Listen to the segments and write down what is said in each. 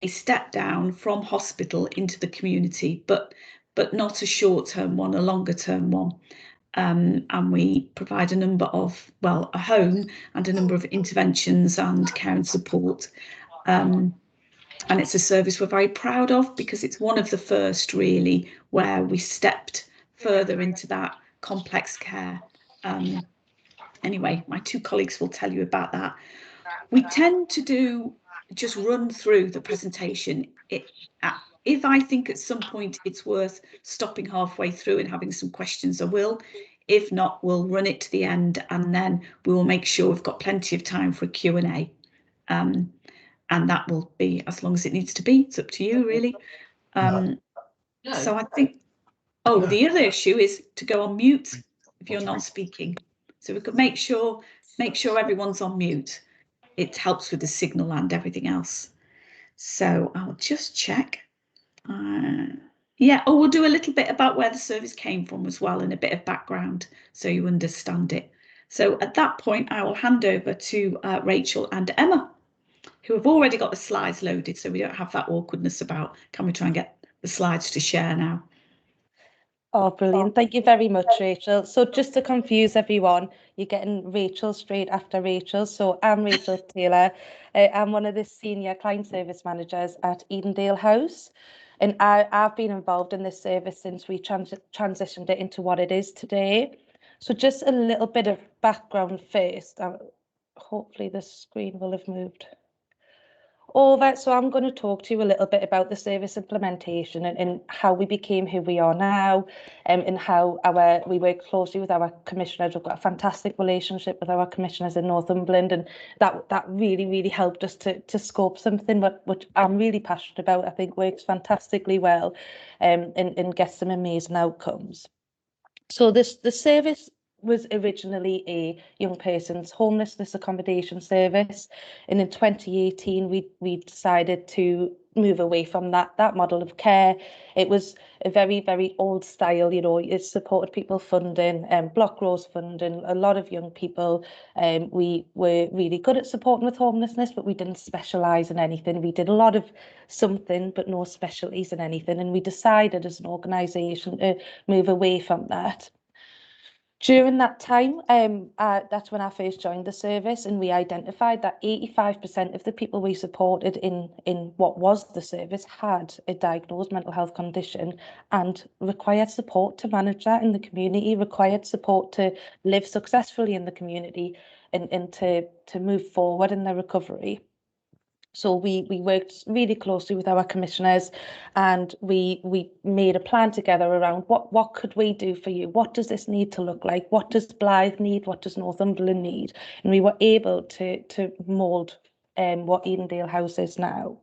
a step down from hospital into the community, but not a short-term one, a longer-term one. And we provide a number of, well, a home and a number of interventions and care and support. And it's a service we're very proud of, because it's one of the first really where we stepped further into that complex care. Anyway, my two colleagues will tell you about that. We tend to just run through the presentation. If I think at some point it's worth stopping halfway through and having some questions, I will. If not, we'll run it to the end, and then we will make sure we've got plenty of time for a Q&A. And that will be as long as it needs to be. It's up to you, really. So I think, the other issue is to go on mute if you're not speaking. So we could make sure everyone's on mute. It helps with the signal and everything else. So I'll just check. We'll do a little bit about where the service came from as well, and a bit of background so you understand it. So at that point, I will hand over to Rachel and Emma, who have already got the slides loaded, so we don't have that awkwardness about, can we try and get the slides to share now? Oh, brilliant. Thank you very much, Rachel. So just to confuse everyone, you're getting Rachel straight after Rachel. So I'm Rachel Taylor. I'm one of the senior client service managers at Edendale House. And I've been involved in this service since we transitioned it into what it is today. So just a little bit of background first. Hopefully the screen will have moved. All that, so I'm going to talk to you a little bit about the service implementation and how we became who we are now, and how we work closely with our commissioners. We've got a fantastic relationship with our commissioners in Northumberland, and that really helped us to scope something which I'm really passionate about. I think works fantastically well, and gets some amazing outcomes. So the service was originally a young person's homelessness accommodation service, and in 2018 we decided to move away from that model of care. It was a very old style, it supported people funding and block growth funding, a lot of young people. We were really good at supporting with homelessness, but we didn't specialise in anything. We did a lot of something but no specialties in anything, and we decided as an organisation to move away from that. During that time, that's when I first joined the service, and we identified that 85% of the people we supported in what was the service had a diagnosed mental health condition and required support to manage that in the community, required support to live successfully in the community, and to move forward in their recovery. So we worked really closely with our commissioners, and we made a plan together around what could we do for you? What does this need to look like? What does Blythe need? What does Northumberland need? And we were able to mould what Edendale House is now.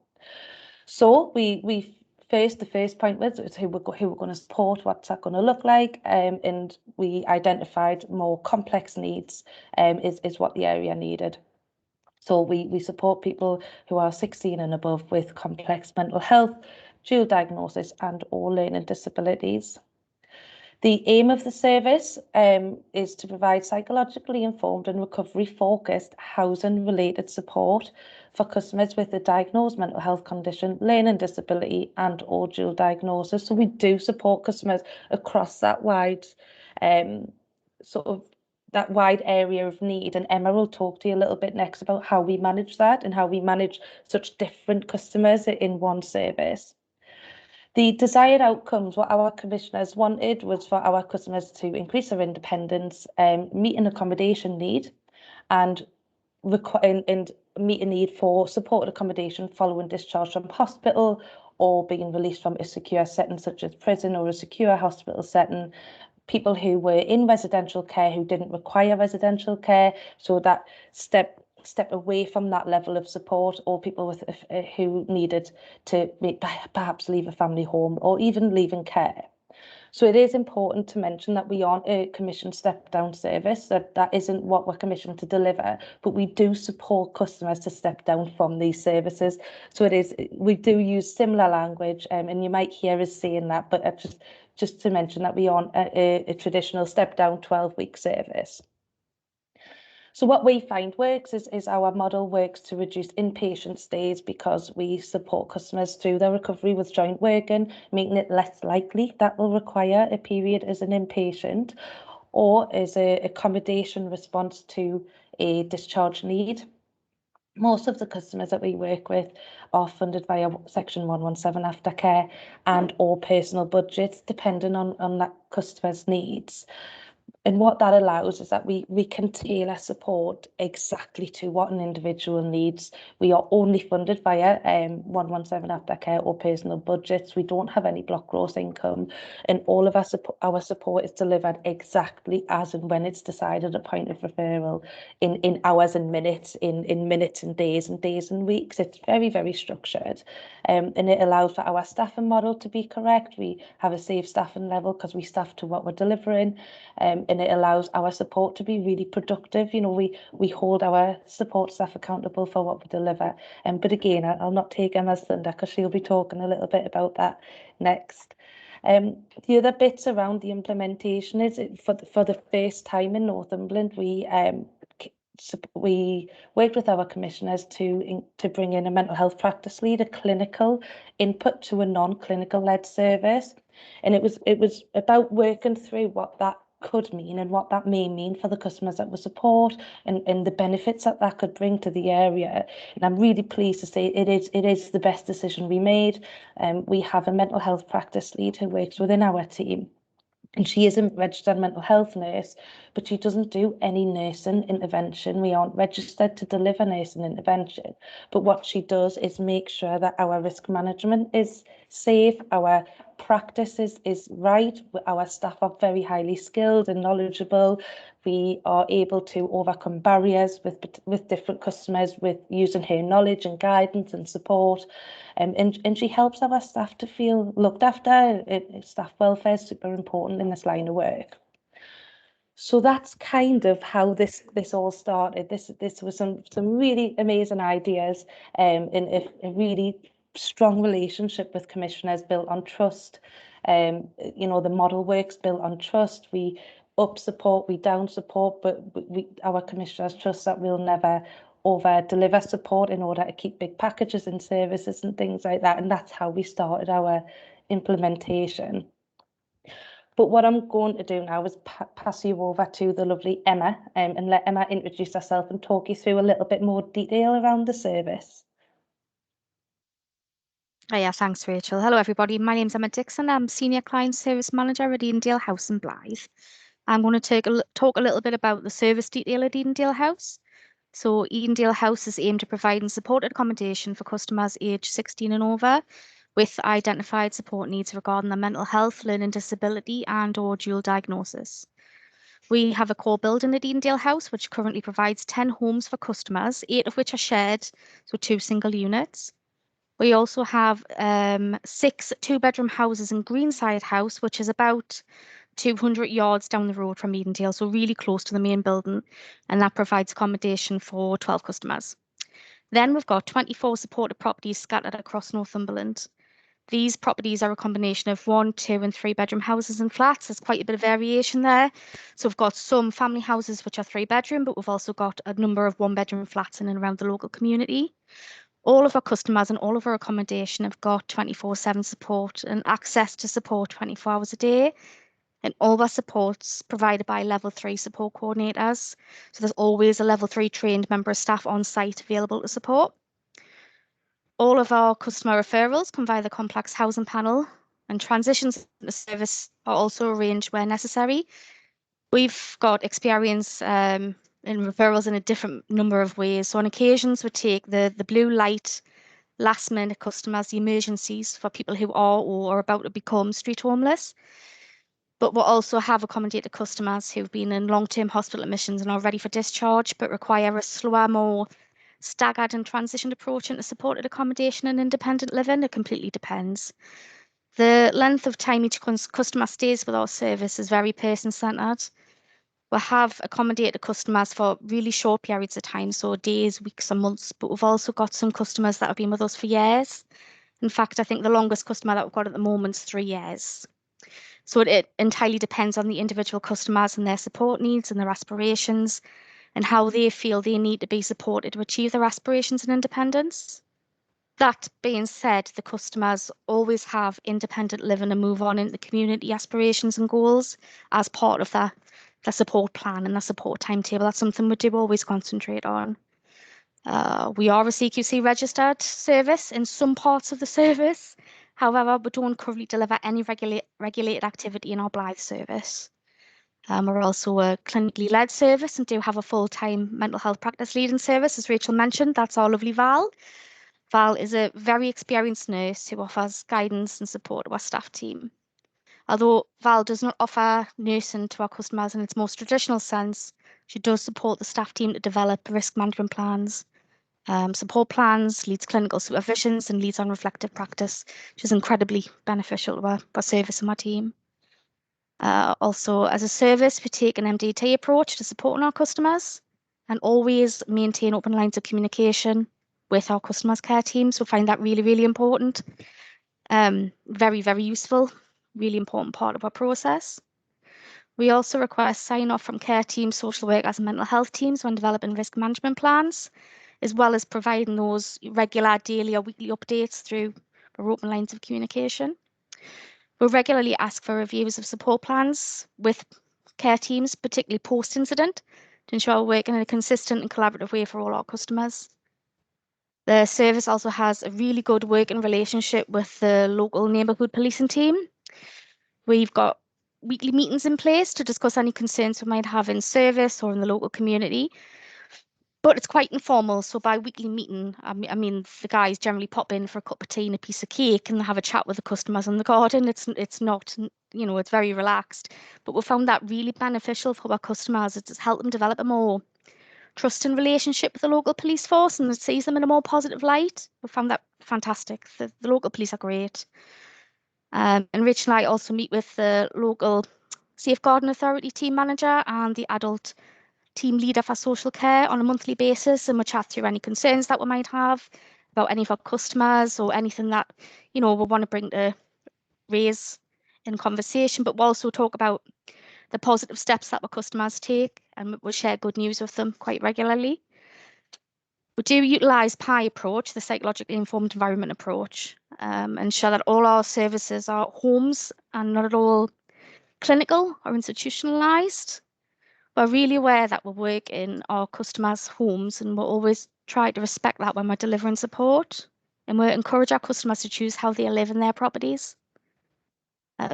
So the first point was who we're going to support, what's that going to look like, and we identified more complex needs is what the area needed. So we support people who are 16 and above with complex mental health, dual diagnosis and or learning disabilities. The aim of the service is to provide psychologically informed and recovery-focused housing-related support for customers with a diagnosed mental health condition, learning disability and or dual diagnosis. So we do support customers across that wide that wide area of need, and Emma will talk to you a little bit next about how we manage that and how we manage such different customers in one service. The desired outcomes, what our commissioners wanted was for our customers to increase their independence, meet an accommodation need, and meet a need for supported accommodation following discharge from hospital or being released from a secure setting such as prison or a secure hospital setting. People who were in residential care who didn't require residential care, so that step away from that level of support, or people with who needed to perhaps leave a family home or even leaving care. So it is important to mention that we aren't a commissioned step down service, that isn't what we're commissioned to deliver, but we do support customers to step down from these services. So we do use similar language, and you might hear us saying that, but just to mention that we aren't a traditional step down 12-week service. So what we find works is our model works to reduce inpatient stays because we support customers through their recovery with joint working, making it less likely that they'll require a period as an inpatient or as an accommodation response to a discharge need. Most of the customers that we work with are funded via Section 117 aftercare and or personal budgets, depending on that customer's needs. And what that allows is that we can tailor support exactly to what an individual needs. We are only funded via 117 aftercare or personal budgets. We don't have any block gross income, and all of our support is delivered exactly as and when it's decided at point of referral, in hours and minutes, in minutes and days and weeks. It's very, very structured, and it allows for our staffing model to be correct. We have a safe staffing level because we staff to what we're delivering. And it allows our support to be really productive. You know, we hold our support staff accountable for what we deliver. But again, I'll not take Emma's thunder because she'll be talking a little bit about that next. The other bits around the implementation is for the first time in Northumberland, we worked with our commissioners to bring in a mental health practice lead, a clinical input to a non-clinical led service. And it was about working through what that could mean and what that may mean for the customers that we support, and the benefits that could bring to the area. And I'm really pleased to say it is the best decision we made. We have a mental health practice lead who works within our team, and she is a registered mental health nurse, but she doesn't do any nursing intervention. We aren't registered to deliver nursing intervention, but what she does is make sure that our risk management is safe, our practice is right, our staff are very highly skilled and knowledgeable. We are able to overcome barriers with different customers with using her knowledge and guidance and support. And she helps our staff to feel looked after. Staff welfare is super important in this line of work. So that's kind of how this all started. This was some really amazing ideas, and a really strong relationship with commissioners built on trust. You know, the model works built on trust. We up support, we down support, but our commissioners trust that we'll never over deliver support in order to keep big packages and services and things like that. And that's how we started our implementation. But what I'm going to do now is pass you over to the lovely Emma, and let Emma introduce herself and talk you through a little bit more detail around the service. Oh, yeah, thanks, Rachel. Hello, everybody. My name's Emma Dixon. I'm Senior Client Service Manager at Edendale House in Blythe. I'm going to talk a little bit about the service detail at Edendale House. So Edendale House is aimed at providing supported accommodation for customers aged 16 and over with identified support needs regarding their mental health, learning disability and or dual diagnosis. We have a core building at Edendale House, which currently provides 10 homes for customers, 8 of which are shared, so 2 single units. We also have 6 two-bedroom houses in Greenside House, which is about 200 yards down the road from Edendale, so really close to the main building, and that provides accommodation for 12 customers. Then we've got 24 supported properties scattered across Northumberland. These properties are a combination of 1, 2 and 3 bedroom houses and flats. There's quite a bit of variation there. So we've got some family houses which are 3 bedroom, but we've also got a number of 1 bedroom flats in and around the local community. All of our customers and all of our accommodation have got 24/7 support and access to support 24 hours a day. And all of our support's provided by level 3 support coordinators. So there's always a level 3 trained member of staff on site available to support. All of our customer referrals come via the complex housing panel, and transitions to service are also arranged where necessary. We've got experience in referrals in a different number of ways. So on occasions we take the blue light last minute customers, the emergencies for people who are or are about to become street homeless. But we'll also have accommodated customers who've been in long-term hospital admissions and are ready for discharge, but require a slower, more staggered and transitioned approach into supported accommodation and independent living. It completely depends. The length of time each customer stays with our service is very person-centred. We have accommodated customers for really short periods of time, so days, weeks, or months, but we've also got some customers that have been with us for years. In fact, I think the longest customer that we've got at the moment is 3 years. So it entirely depends on the individual customers and their support needs and their aspirations. and how they feel they need to be supported to achieve their aspirations and independence. That being said, the customers always have independent living and move on into community aspirations and goals as part of the support plan and the support timetable. That's something we do always concentrate on. We are a CQC registered service in some parts of the service. However, we don't currently deliver any regulated activity in our Blythe service. We're also a clinically led service and do have a full-time mental health practice leading service, as Rachel mentioned. That's our lovely Val. Val is a very experienced nurse who offers guidance and support to our staff team. Although Val does not offer nursing to our customers in its most traditional sense, she does support the staff team to develop risk management plans, support plans, leads clinical supervisions, and leads on reflective practice, which is incredibly beneficial to our service and our team. Also, as a service, we take an MDT approach to supporting our customers and always maintain open lines of communication with our customers' care teams. We find that really, really important. Very, very useful, really important part of our process. We also require sign-off from care teams, social workers, and mental health teams when developing risk management plans, as well as providing those regular daily or weekly updates through our open lines of communication. We'll regularly ask for reviews of support plans with care teams, particularly post-incident, to ensure we're working in a consistent and collaborative way for all our customers. The service also has a really good working relationship with the local neighbourhood policing team. We've got weekly meetings in place to discuss any concerns we might have in service or in the local community. But it's quite informal, so by weekly meeting, I mean the guys generally pop in for a cup of tea and a piece of cake and have a chat with the customers in the garden. It's not, you know, it's very relaxed. But we found that really beneficial for our customers. It's helped them develop a more trusting relationship with the local police force and it sees them in a more positive light. We found that fantastic. The local police are great. And Rachel and I also meet with the local Safeguarding Authority team manager and the adult team leader for social care on a monthly basis, and we chat through any concerns that we might have about any of our customers or anything that, you know, we want to bring to raise in conversation, but we'll also talk about the positive steps that our customers take, and we'll share good news with them quite regularly. We do utilise PI approach, the psychologically informed environment approach, ensure that all our services are homes and not at all clinical or institutionalised. We're really aware that we work in our customers' homes and we'll always try to respect that when we're delivering support. And we'll encourage our customers to choose how they live in their properties.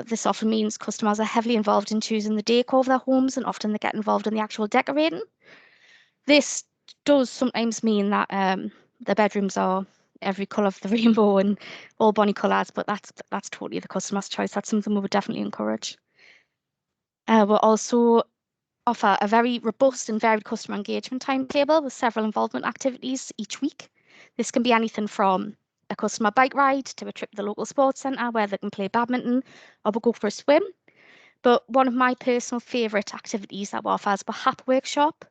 This often means customers are heavily involved in choosing the decor of their homes and often they get involved in the actual decorating. This does sometimes mean that the bedrooms are every colour of the rainbow and all bonny colours, but that's totally the customer's choice. That's something we would definitely encourage. We'll also offer a very robust and varied customer engagement timetable with several involvement activities each week. This can be anything from a customer bike ride to a trip to the local sports centre where they can play badminton or go for a swim. But one of my personal favourite activities that we offer is a HAP workshop,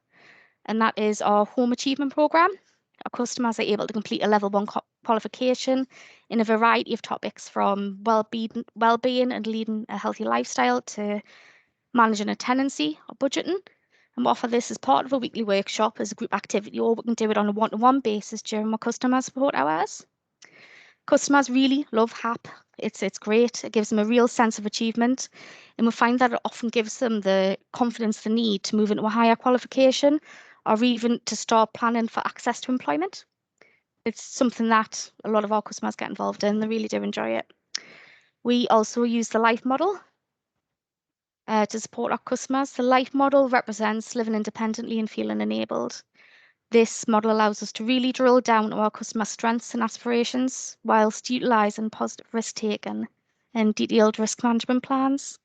and that is our home achievement programme. Our customers are able to complete a level 1 qualification in a variety of topics from well-being and leading a healthy lifestyle to managing a tenancy or budgeting, and we offer this as part of a weekly workshop as a group activity, or we can do it on a one-to-one basis during our customer support hours. Customers really love HAP. It's great. It gives them a real sense of achievement, and we find that it often gives them the confidence they need to move into a higher qualification or even to start planning for access to employment. It's something that a lot of our customers get involved in. They really do enjoy it. We also use the LIFE model to support our customers. The LIFE model represents living independently and feeling enabled. This model allows us to really drill down to our customer strengths and aspirations whilst utilising positive risk-taking and detailed risk management plans.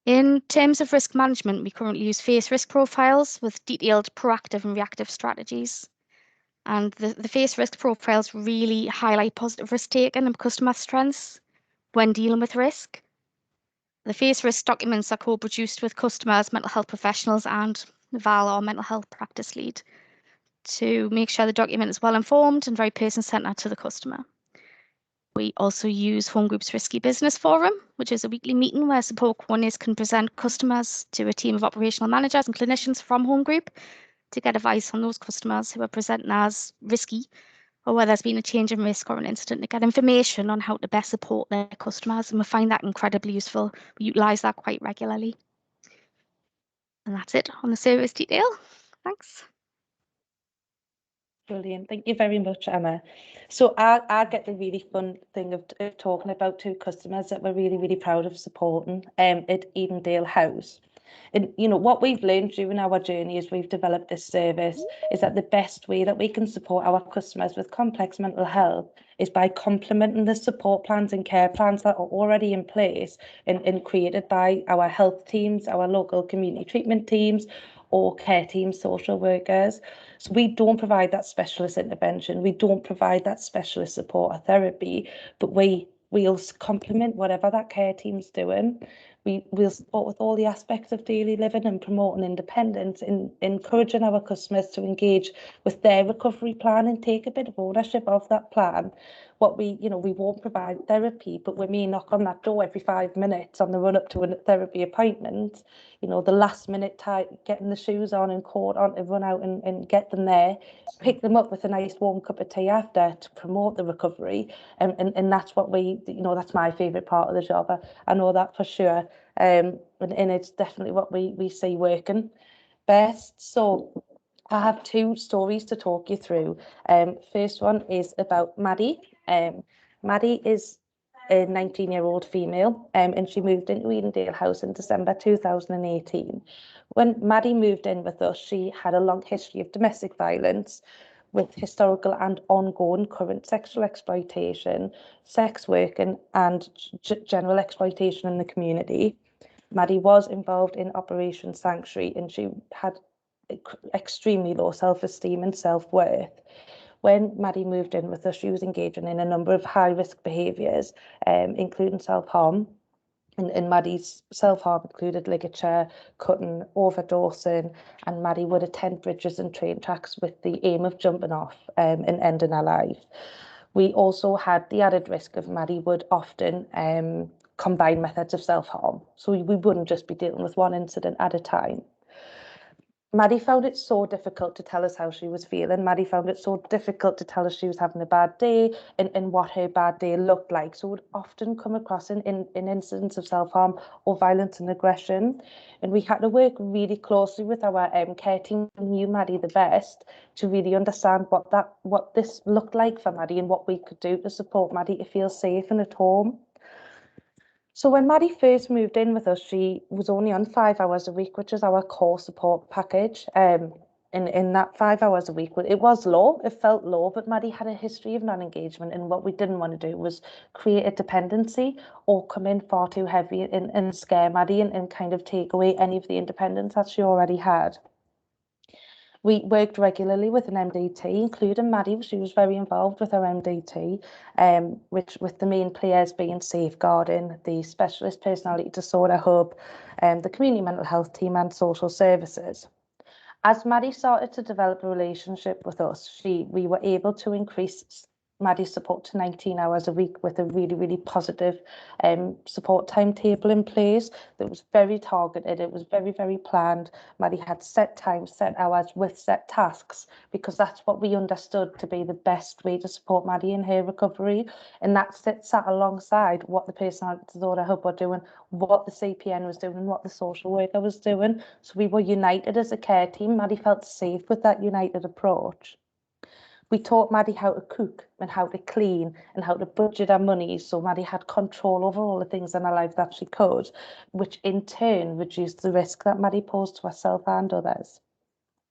In terms of risk management, we currently use face risk profiles with detailed proactive and reactive strategies. And the face risk profiles really highlight positive risk-taking and customer strengths when dealing with risk. The face risk documents are co-produced with customers, mental health professionals and Val, our mental health practice lead, to make sure the document is well informed and very person-centred to the customer. We also use Home Group's Risky Business Forum, which is a weekly meeting where support coordinators can present customers to a team of operational managers and clinicians from Home Group to get advice on those customers who are presenting as risky, or where there's been a change in risk or an incident, to get information on how to best support their customers. And we find that incredibly useful. We utilise that quite regularly. And that's it on the service detail. Thanks. Brilliant. Thank you very much, Emma. So I get the really fun thing of talking about two customers that we're really, really proud of supporting at Edendale House. And, you know, what we've learned during our journey as we've developed this service is that the best way that we can support our customers with complex mental health is by complementing the support plans and care plans that are already in place and created by our health teams, our local community treatment teams, or care teams, social workers. So we don't provide that specialist intervention. We don't provide that specialist support or therapy, but we'll complement whatever that care team's doing. We'll support with all the aspects of daily living and promoting independence, and encouraging our customers to engage with their recovery plan and take a bit of ownership of that plan. We won't provide therapy, but we may knock on that door every 5 minutes on the run up to a therapy appointment. You know, the last minute time, getting the shoes on and coat on to run out and get them there, pick them up with a nice warm cup of tea after to promote the recovery. And that's what that's my favourite part of the job. I know that for sure. And it's definitely what we see working best. So I have two stories to talk you through. First one is about Maddie. Maddie is a 19-year-old female, and she moved into Edendale House in December 2018. When Maddie moved in with us, she had a long history of domestic violence with historical and ongoing current sexual exploitation, sex working, and general exploitation in the community. Maddie was involved in Operation Sanctuary, and she had extremely low self-esteem and self-worth. When Maddie moved in with us, she was engaging in a number of high-risk behaviours, including self-harm. And Maddie's self-harm included ligature, cutting, overdosing, and Maddie would attend bridges and train tracks with the aim of jumping off and ending her life. We also had the added risk of Maddie would often combine methods of self-harm. So we wouldn't just be dealing with one incident at a time. Maddie found it so difficult to tell us how she was feeling. Maddie found it so difficult to tell us she was having a bad day and what her bad day looked like. So it would often come across in incidents of self-harm or violence and aggression. And we had to work really closely with our care team who knew Maddie the best to really understand what this looked like for Maddie and what we could do to support Maddie to feel safe and at home. So when Maddie first moved in with us, she was only on 5 hours a week, which is our core support package. In that 5 hours a week, it was low, it felt low, but Maddie had a history of non-engagement, and what we didn't want to do was create a dependency or come in far too heavy and scare Maddie and kind of take away any of the independence that she already had. We worked regularly with an MDT, including Maddie. She was very involved with her MDT, which with the main players being safeguarding, the specialist personality disorder hub, the community mental health team, and social services. As Maddie started to develop a relationship with us, we were able to increase Maddie's support to 19 hours a week with a really, really positive support timetable in place that was very targeted. It was very, very planned. Maddie had set times, set hours with set tasks, because that's what we understood to be the best way to support Maddie in her recovery. And that sat alongside what the personality disorder hub were doing, what the CPN was doing, and what the social worker was doing. So we were united as a care team. Maddie felt safe with that united approach. We taught Maddie how to cook and how to clean and how to budget her money, so Maddie had control over all the things in her life that she could, which in turn reduced the risk that Maddie posed to herself and others.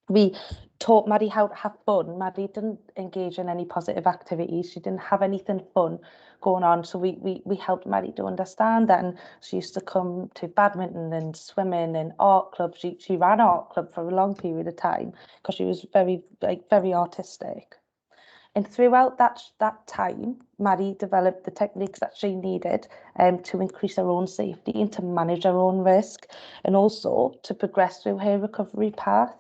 We taught Maddie how to have fun. Maddie didn't engage in any positive activities. She didn't have anything fun going on. So we helped Maddie to understand that. And she used to come to badminton and swimming and art club. She ran art club for a long period of time because she was very artistic. And throughout that time, Maddie developed the techniques that she needed to increase her own safety and to manage her own risk, and also to progress through her recovery path.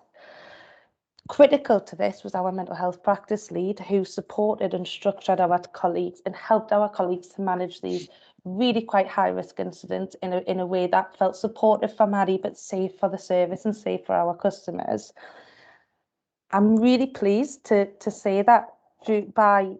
Critical to this was our mental health practice lead, who supported and structured our colleagues and helped our colleagues to manage these really quite high-risk incidents in a way that felt supportive for Maddie but safe for the service and safe for our customers. I'm really pleased to say that by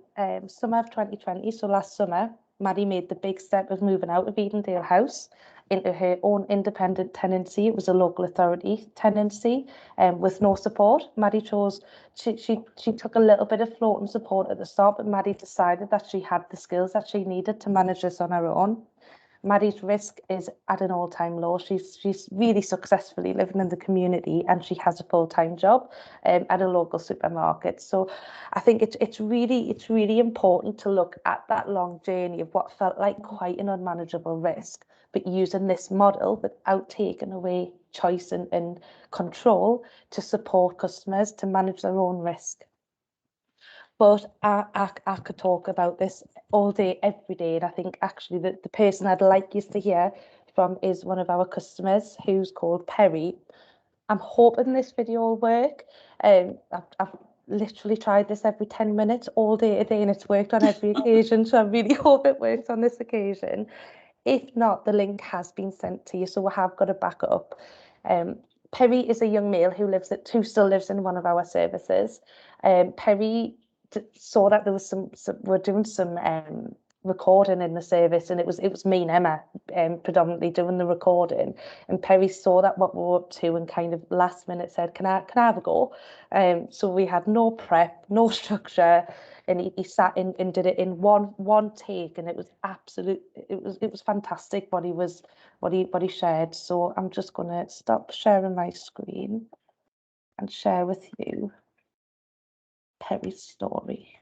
summer of 2020, so last summer, Maddie made the big step of moving out of Edendale House into her own independent tenancy. It was a local authority tenancy, with no support. Maddie chose, she took a little bit of floating support at the start, but Maddie decided that she had the skills that she needed to manage this on her own. Maddie's risk is at an all-time low. She's really successfully living in the community, and she has a full-time job at a local supermarket. So I think it's really important to look at that long journey of what felt like quite an unmanageable risk, but using this model without taking away choice and control to support customers to manage their own risk. But I could talk about this all day, every day. And I think actually the person I'd like you to hear from is one of our customers who's called Perry. I'm hoping this video will work. I've literally tried this every 10 minutes all day today, and it's worked on every occasion. So I really hope it works on this occasion. If not, the link has been sent to you, so we have got to back it up. Perry is a young male who still lives in one of our services. Perry saw that there was we're doing some recording in the service, and it was me and Emma predominantly doing the recording, and Perry saw that what we were up to and kind of last minute said, can I have a go? So we had no prep, no structure, and he sat in and did it in one take, and it was it was fantastic what he shared. So I'm just going to stop sharing my screen and share with you Perry's story.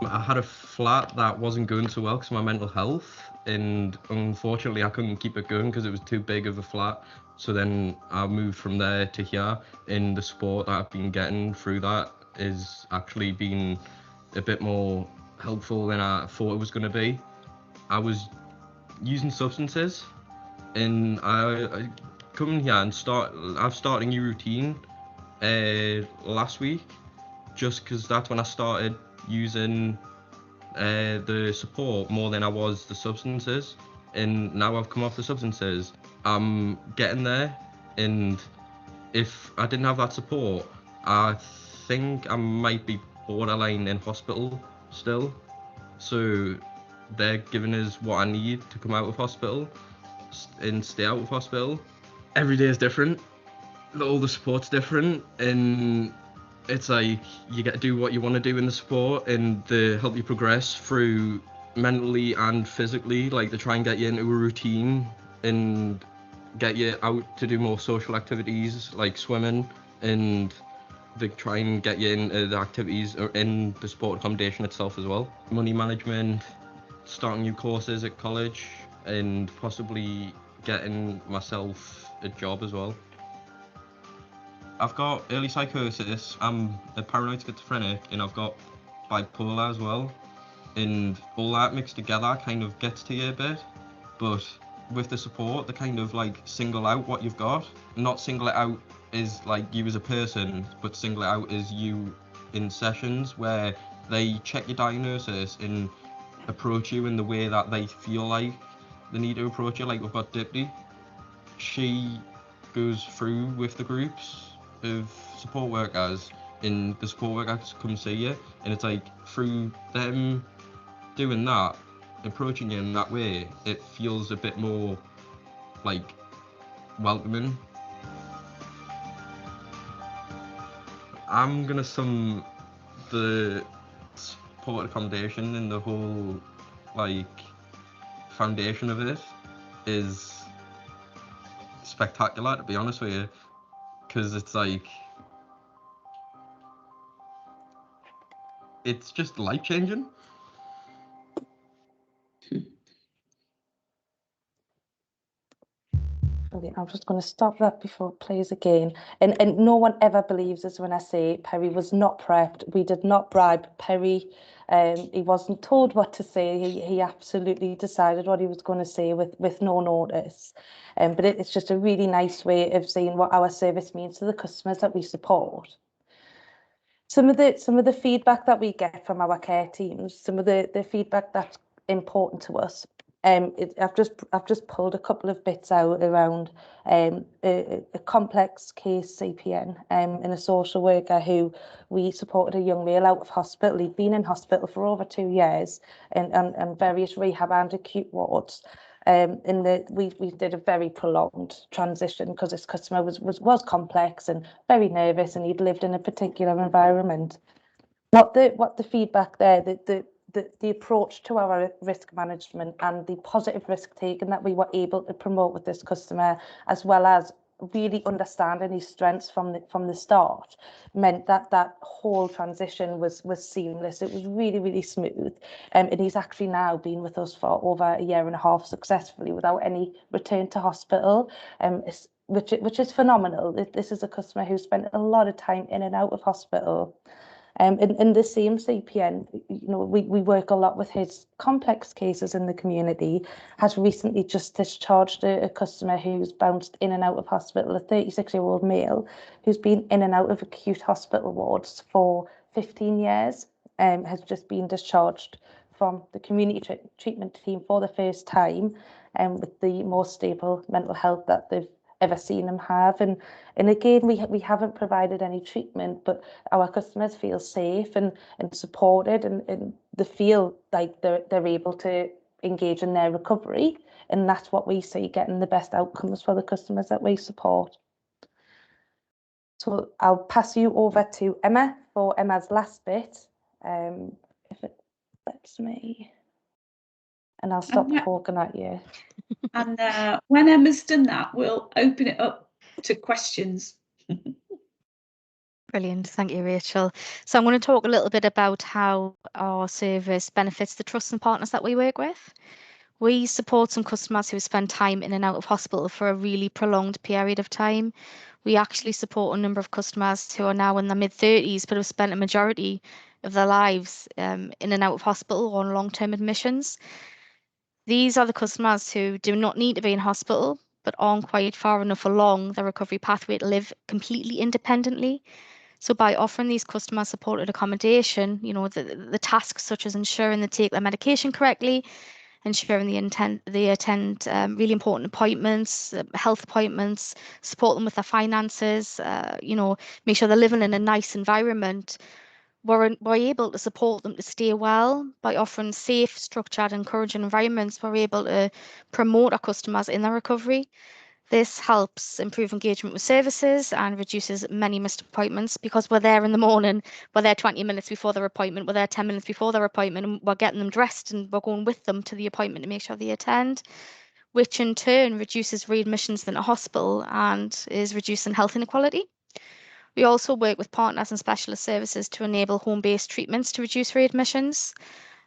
I had a flat that wasn't going so well because of my mental health, and unfortunately I couldn't keep it going because it was too big of a flat. So then I moved from there to here, and the support that I've been getting through that is actually been a bit more helpful than I thought it was going to be. I was using substances, and I come in here and I've started a new routine last week, just because that's when I started using the support more than I was the substances, and now I've come off the substances. I'm getting there, and if I didn't have that support, I think I might be borderline in hospital still. So they're giving us what I need to come out of hospital and stay out of hospital. Every day is different, all the support's different, and it's like you get to do what you want to do in the sport, and they help you progress through mentally and physically. Like they try and get you into a routine and get you out to do more social activities like swimming, and they try and get you into the activities in the sport accommodation itself as well. Money management, starting new courses at college, and possibly getting myself a job as well. I've got early psychosis, I'm a paranoid schizophrenic, and I've got bipolar as well. And all that mixed together kind of gets to you a bit. But with the support, they kind of like single out what you've got. Not single it out as like you as a person, but single it out as you in sessions where they check your diagnosis and approach you in the way that they feel like they need to approach you. Like we've got Dipti, she goes through with the groups of support workers, and the support workers come see you, and it's like through them doing that, approaching you in that way, it feels a bit more like welcoming. I'm gonna sum the support accommodation and the whole like foundation of it is spectacular, to be honest with you, because it's like it's just life-changing. Brilliant. I'm just going to stop that before it plays again. And no one ever believes us when I say Perry was not prepped. We did not bribe Perry. He wasn't told what to say. He absolutely decided what he was going to say with no notice. But it's just a really nice way of saying what our service means to the customers that we support. Some of the feedback that we get from our care teams, some of the feedback that's important to us. I've just pulled a couple of bits out around a complex case CPN and a social worker who we supported a young male out of hospital. He'd been in hospital for over 2 years and various rehab and acute wards. We did a very prolonged transition because this customer was complex and very nervous, and he'd lived in a particular environment. What the feedback there, the approach to our risk management and the positive risk taking that we were able to promote with this customer, as well as really understanding his strengths from the start, meant that whole transition was seamless. It was really smooth, and he's actually now been with us for over 1.5 years successfully without any return to hospital, which is phenomenal. This is a customer who spent a lot of time in and out of hospital. In the same CPN, we work a lot with his complex cases in the community, has recently just discharged a customer who's bounced in and out of hospital, a 36-year-old male who's been in and out of acute hospital wards for 15 years, has just been discharged from the community treatment team for the first time, with the most stable mental health that they've ever seen him have. And again, we haven't provided any treatment, but our customers feel safe and supported, and they feel like they're able to engage in their recovery, and that's what we see getting the best outcomes for the customers that we support. So I'll pass you over to Emma for Emma's last bit, if it lets me, and I'll stop talking at you. And when Emma's done that, we'll open it up to questions. Brilliant, thank you, Rachel. So I'm going to talk a little bit about how our service benefits the trusts and partners that we work with. We support some customers who spend time in and out of hospital for a really prolonged period of time. We actually support a number of customers who are now in their mid-30s but have spent a majority of their lives in and out of hospital or on long-term admissions. These are the customers who do not need to be in hospital but aren't quite far enough along their recovery pathway to live completely independently. So by offering these customers supported accommodation, the tasks such as ensuring they take their medication correctly, ensuring they attend really important appointments, health appointments, support them with their finances, make sure they're living in a nice environment, we're able to support them to stay well by offering safe, structured, encouraging environments. We're able to promote our customers in their recovery. This helps improve engagement with services and reduces many missed appointments, because we're there in the morning, we're there 20 minutes before their appointment, we're there 10 minutes before their appointment, and we're getting them dressed and we're going with them to the appointment to make sure they attend, which in turn reduces readmissions into hospital and is reducing health inequality. We also work with partners and specialist services to enable home-based treatments to reduce readmissions.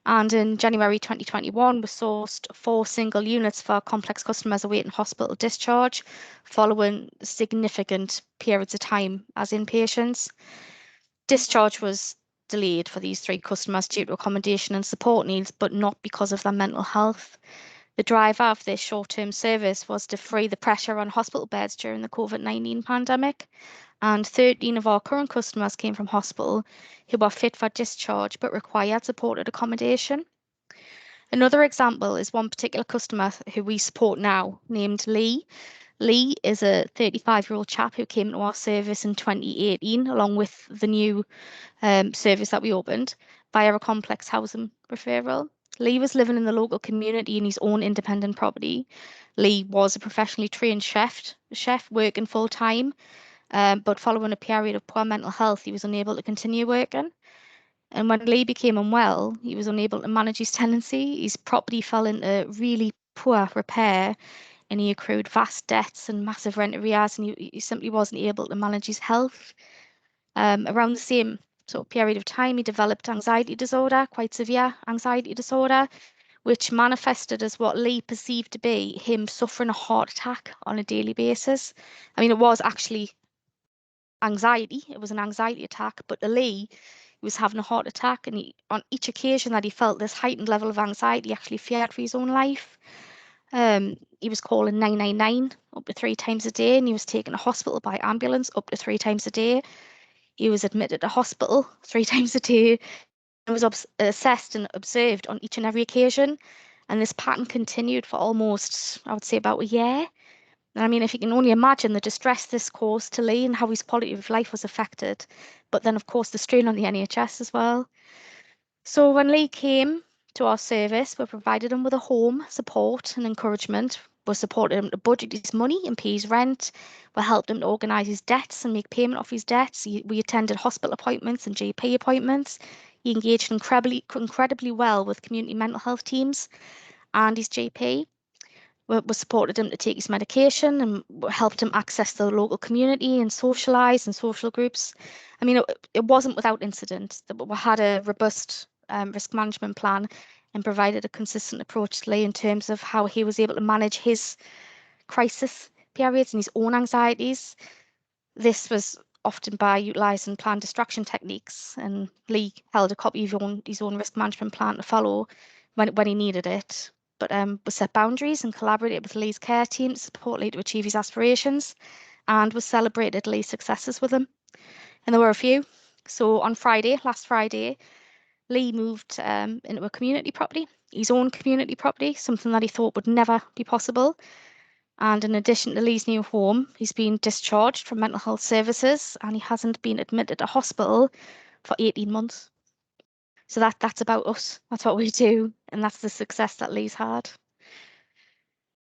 And in January 2021, we sourced 4 single units for complex customers awaiting hospital discharge following significant periods of time as inpatients. Discharge was delayed for these 3 customers due to accommodation and support needs, but not because of their mental health. The driver of this short-term service was to free the pressure on hospital beds during the COVID-19 pandemic. And 13 of our current customers came from hospital who were fit for discharge but required supported accommodation. Another example is one particular customer who we support now, named Lee. Lee is a 35-year-old chap who came to our service in 2018, along with the new service that we opened, via a complex housing referral. Lee was living in the local community in his own independent property. Lee was a professionally trained chef working full-time. But following a period of poor mental health, he was unable to continue working. And when Lee became unwell, he was unable to manage his tenancy. His property fell into really poor repair, and he accrued vast debts and massive rent arrears, and he simply wasn't able to manage his health. Around the same sort of period of time, he developed anxiety disorder, quite severe anxiety disorder, which manifested as what Lee perceived to be him suffering a heart attack on a daily basis. I mean, it was actually anxiety. It was an anxiety attack, but to Lee, he was having a heart attack, and on each occasion that he felt this heightened level of anxiety, he actually feared for his own life. He was calling 999 up to 3 times a day, and he was taken to hospital by ambulance up to 3 times a day. He was admitted to hospital 3 times a day and was assessed and observed on each and every occasion. And this pattern continued for almost, I would say, about a year. And I mean, if you can only imagine the distress this caused to Lee and how his quality of life was affected, but then, of course, the strain on the NHS as well. So when Lee came to our service, we provided him with a home, support and encouragement. We supported him to budget his money and pay his rent. We helped him to organise his debts and make payment of his debts. We attended hospital appointments and GP appointments. He engaged incredibly well with community mental health teams and his GP. We supported him to take his medication and helped him access the local community and socialise in social groups. I mean, it wasn't without incident. We had a robust risk management plan and provided a consistent approach to Lee in terms of how he was able to manage his crisis periods and his own anxieties. This was often by utilising planned distraction techniques, and Lee held a copy of his own risk management plan to follow when he needed it. But we set boundaries and collaborated with Lee's care team to support Lee to achieve his aspirations, and we celebrated Lee's successes with him. And there were a few. So on last Friday, Lee moved into a community property, his own community property, something that he thought would never be possible. And in addition to Lee's new home, he's been discharged from mental health services, and he hasn't been admitted to hospital for 18 months. So that's about us. That's what we do, and that's the success that Lee's had.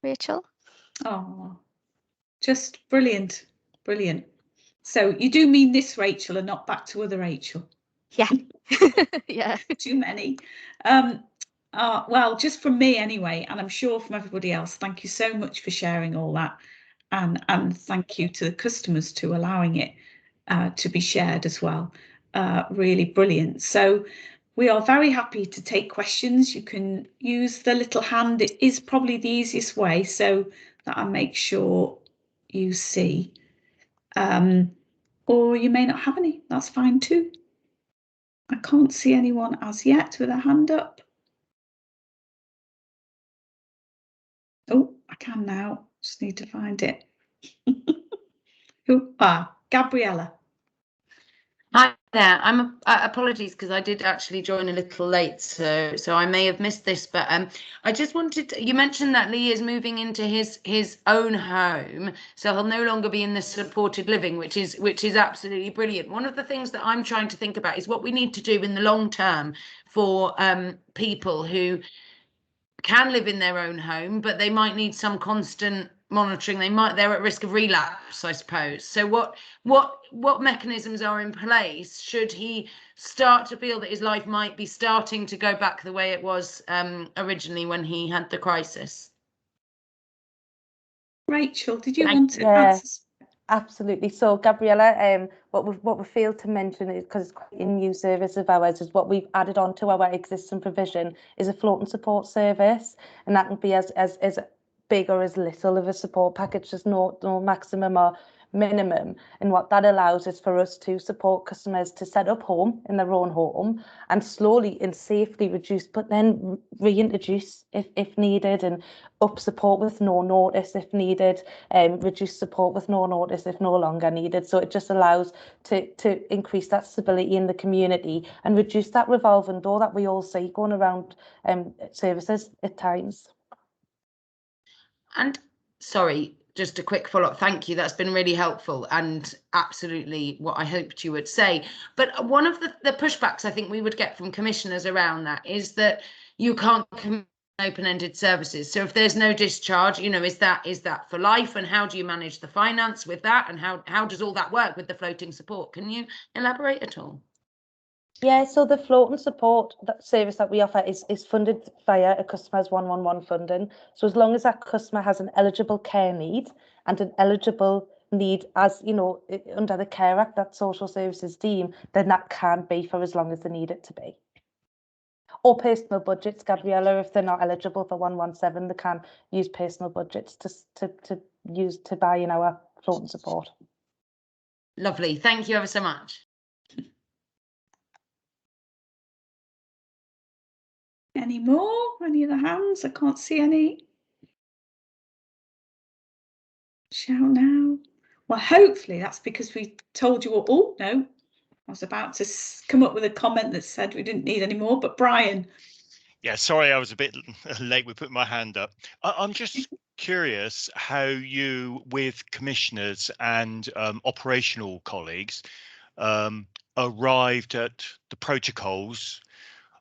Rachel? Oh, just brilliant, brilliant. So you do mean this Rachel and not back to other Rachel? Yeah. Yeah. Too many. Well, just from me anyway, and I'm sure from everybody else, thank you so much for sharing all that, and thank you to the customers to allowing it to be shared as well. Really brilliant. So we are very happy to take questions. You can use the little hand. It is probably the easiest way, so that I make sure you see. Or you may not have any. That's fine too. I can't see anyone as yet with a hand up. Oh, I can now. Just need to find it. Gabriella. Hi there. Apologies because I did actually join a little late, so I may have missed this, but I just wanted you mentioned that Lee is moving into his own home, so he'll no longer be in the supported living, which is absolutely brilliant. One of the things that I'm trying to think about is what we need to do in the long term for people who can live in their own home, but they might need some constant monitoring. They're at risk of relapse, I suppose. So what mechanisms are in place should he start to feel that his life might be starting to go back the way it was originally when he had the crisis? Rachel, did you want to answer? Absolutely. So Gabriella, what we failed to mention is, because it's quite a new service of ours, is what we've added on to our existing provision is a floating support service, and that can be as big or as little of a support package. There's no maximum or minimum, and what that allows is for us to support customers to set up home in their own home and slowly and safely reduce, but then reintroduce if needed, and up support with no notice if needed, reduce support with no notice if no longer needed. So it just allows to increase that stability in the community and reduce that revolving door that we all see going around services at times. And sorry, just a quick follow-up. Thank you. That's been really helpful and absolutely what I hoped you would say. But one of the pushbacks I think we would get from commissioners around that is that you can't open-ended services. So if there's no discharge, is that for life? And how do you manage the finance with that? And how does all that work with the floating support? Can you elaborate at all? Yeah, so the floating support service that we offer is funded via a customer's 111 funding. So as long as that customer has an eligible care need and an eligible need, as under the Care Act that social services deem, then that can be for as long as they need it to be. or personal budgets, Gabriella, if they're not eligible for 117, they can use personal budgets to use to buy in our floating support. Lovely, thank you ever so much. Any more? Any other hands? I can't see any. Shout now. Well, hopefully that's because we told you all. Oh, no. I was about to come up with a comment that said we didn't need any more, but Brian. Yeah, sorry, I was a bit late with putting my hand up. I'm just curious how you, with commissioners and operational colleagues, arrived at the protocols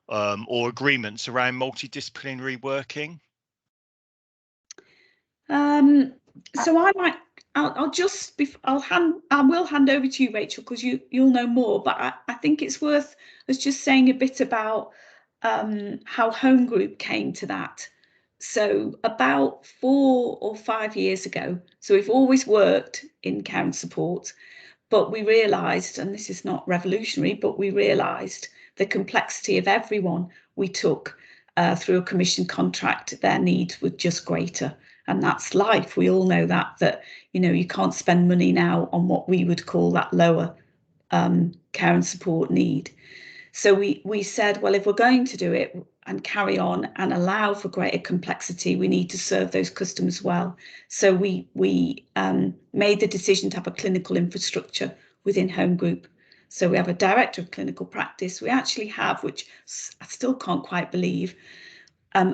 or agreements around multidisciplinary working. So I might. I will hand over to you, Rachel, because you'll know more. But I think it's worth us just saying a bit about how Home Group came to that. So about 4 or 5 years ago, so we've always worked in care and support, but we realised, and this is not revolutionary, but we realised the complexity of everyone we took through a commission contract, their needs were just greater. And that's life. We all know that, you know, you can't spend money now on what we would call that lower care and support need. So we said, well, if we're going to do it and carry on and allow for greater complexity, we need to serve those customers well. So we made the decision to have a clinical infrastructure within Home Group. So we have a director of clinical practice. We actually have, which I still can't quite believe,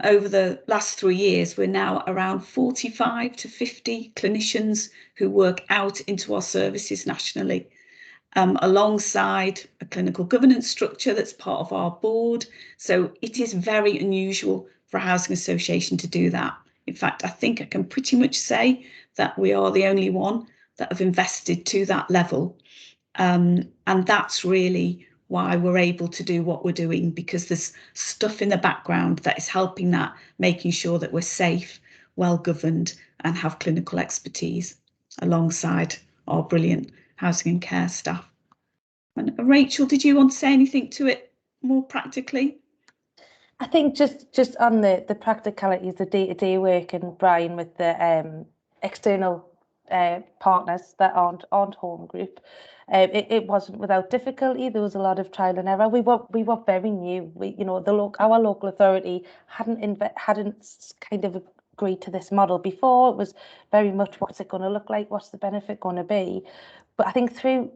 over the last 3 years, we're now around 45 to 50 clinicians who work out into our services nationally, alongside a clinical governance structure that's part of our board. So it is very unusual for a housing association to do that. In fact, I think I can pretty much say that we are the only one that have invested to that level. And that's really why we're able to do what we're doing, because there's stuff in the background that is helping that, making sure that we're safe, well governed, and have clinical expertise alongside our brilliant housing and care staff. And Rachel, did you want to say anything to it more practically? I think just on the practicalities, the day-to-day work, and Brian, with the external partners that aren't Home Group, it wasn't without difficulty. There was a lot of trial and error. We were very new. You know, our local authority hadn't kind of agreed to this model before. It was very much, what's it going to look like? What's the benefit going to be? But I think through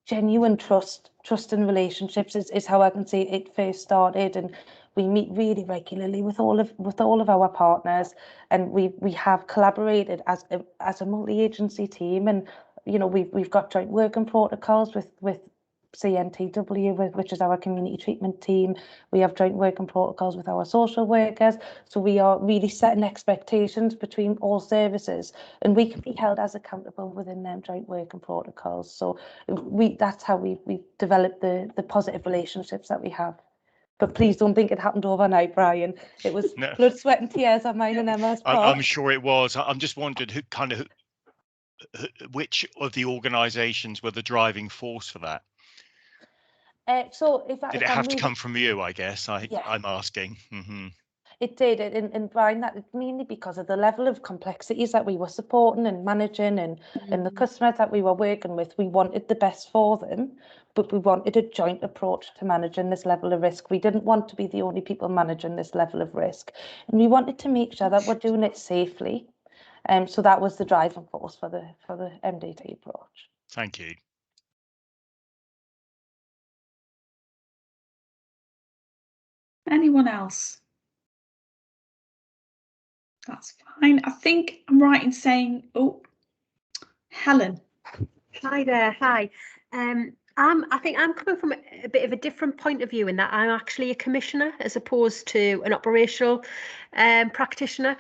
genuine trust and relationships is how I can say it first started, and we meet really regularly with all of our partners, and we have collaborated as a multi-agency team. And you know, we've got joint working protocols with CNTW, which is our community treatment team. We have joint working protocols with our social workers. So we are really setting expectations between all services, and we can be held as accountable within them joint working protocols. So that's how we develop the positive relationships that we have. But please don't think it happened overnight, Brian. It was blood, sweat and tears on mine and Emma's part. I'm sure it was. I'm just wondered which of the organisations were the driving force for that? Did it have to come from you? I guess I'm asking. Mm-hmm. It did, and Brian, that mainly because of the level of complexities that we were supporting and managing, and the customers that we were working with. We wanted the best for them, but we wanted a joint approach to managing this level of risk. We didn't want to be the only people managing this level of risk, and we wanted to make sure that we're doing it safely. So that was the driving force for the MDT approach. Thank you. Anyone else? That's fine. I think I'm right in saying, oh, Helen. Hi there. Hi. I think I'm coming from a bit of a different point of view, in that I'm actually a commissioner as opposed to an operational practitioner.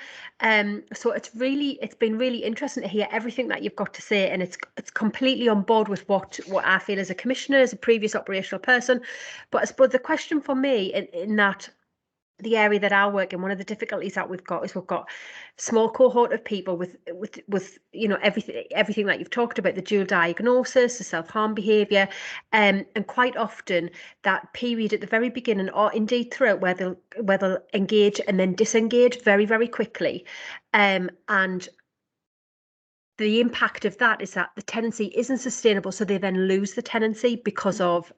So it's been really interesting to hear everything that you've got to say, and it's completely on board with what I feel as a commissioner, as a previous operational person. But I suppose the question for me in that, the area that I work in, one of the difficulties that we've got is we've got small cohort of people with you know, everything that you've talked about, the dual diagnosis, the self-harm behaviour, and quite often that period at the very beginning, or indeed throughout, where they'll engage and then disengage very, very quickly, and the impact of that is that the tenancy isn't sustainable, so they then lose the tenancy because of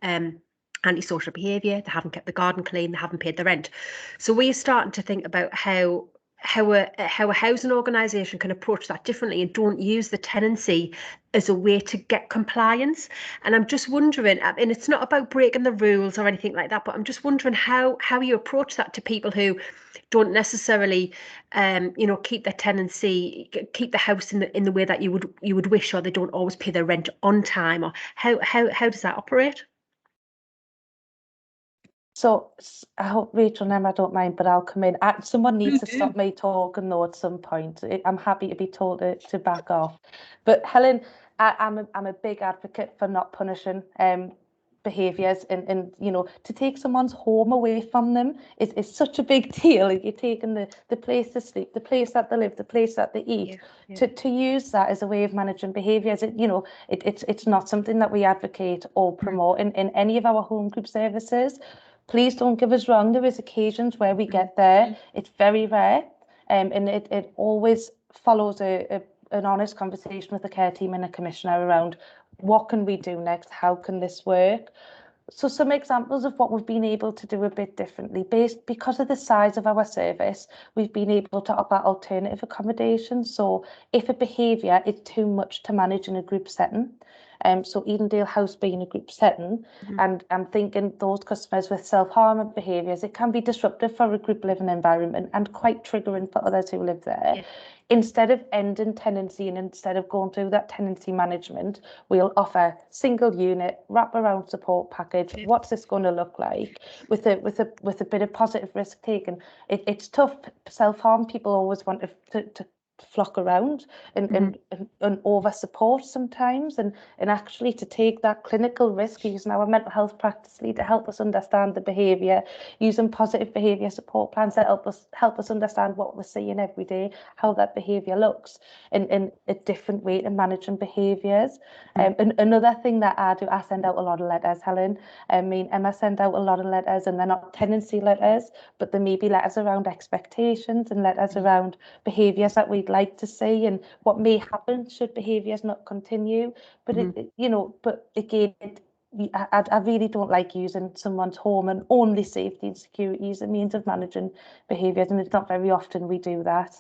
antisocial behaviour. They haven't kept the garden clean, they haven't paid the rent. So we're starting to think about how a housing organisation can approach that differently and don't use the tenancy as a way to get compliance. And I'm just wondering, and it's not about breaking the rules or anything like that, but I'm just wondering how you approach that to people who don't necessarily you know, keep their tenancy, keep the house in the way that you would wish, or they don't always pay their rent on time, or how does that operate? So I hope Rachel and Emma don't mind, but I'll come in. Someone needs to stop me talking though at some point. I'm happy to be told to back off. But Helen, I'm a big advocate for not punishing behaviours, and you know, to take someone's home away from them is such a big deal. You're taking the place to sleep, the place that they live, the place that they eat. Yeah. To use that as a way of managing behaviours, you know, it's not something that we advocate or promote in any of our home group services. Please don't give us wrong. There is occasions where we get there. It's very rare, and it always follows an honest conversation with the care team and a commissioner around what can we do next, how can this work. So some examples of what we've been able to do a bit differently, because of the size of our service, we've been able to offer alternative accommodation. So if a behaviour is too much to manage in a group setting, so Edendale House being a group setting, and I'm thinking those customers with self-harm behaviours, it can be disruptive for a group living environment and quite triggering for others who live there. Yeah. Instead of ending tenancy and instead of going through that tenancy management, we'll offer single unit wraparound support package. Yeah. What's this going to look like with a bit of positive risk taking? It's tough. Self-harm people always want to flock around and over support sometimes, and actually to take that clinical risk, using our mental health practice lead to help us understand the behaviour, using positive behaviour support plans that help us understand what we're seeing every day, how that behaviour looks, and a different way to managing behaviours. And another thing that I do, I send out a lot of letters, Helen. I mean, Emma sent out a lot of letters, and they're not tenancy letters, but there may be letters around expectations and letters around behaviours that we'd like to see and what may happen should behaviours not continue. But you know, but again, I really don't like using someone's home and only safety and security as a means of managing behaviours, and it's not very often we do that.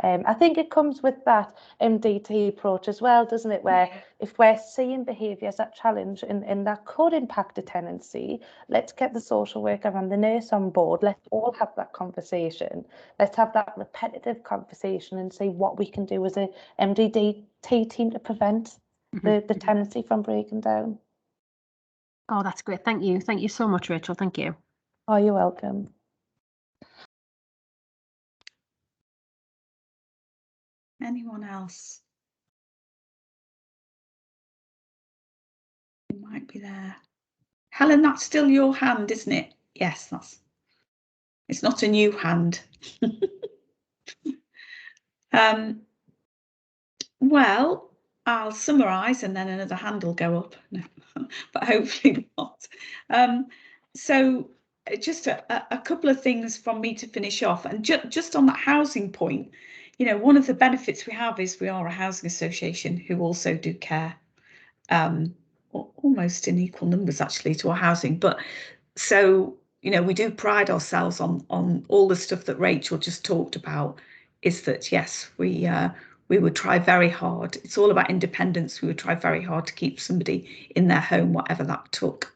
I think it comes with that MDT approach as well, doesn't it, where if we're seeing behaviours that challenge and that could impact a tenancy, let's get the social worker and the nurse on board. Let's all have that conversation. Let's have that repetitive conversation and see what we can do as a MDT team to prevent the tenancy from breaking down. Oh, that's great. Thank you. Thank you so much, Rachel. Thank you. Oh, you're welcome. Anyone else? It might be there. Helen, that's still your hand, isn't it? Yes, it's not a new hand. Well, I'll summarise and then another hand will go up, no, but hopefully not. So just a couple of things from me to finish off, and just on that housing point, you know, one of the benefits we have is we are a housing association who also do care, almost in equal numbers actually to our housing. But so, you know, we do pride ourselves on all the stuff that Rachel just talked about, is that yes, we would try very hard. It's all about independence. We would try very hard to keep somebody in their home, whatever that took.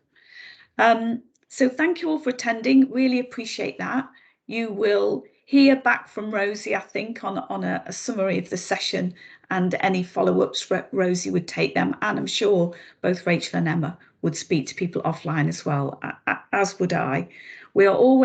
So thank you all for attending. Really appreciate that. You will hear back from Rosie, I think, on a summary of the session and any follow-ups. Rosie would take them, and I'm sure both Rachel and Emma would speak to people offline as well, as would I. We are always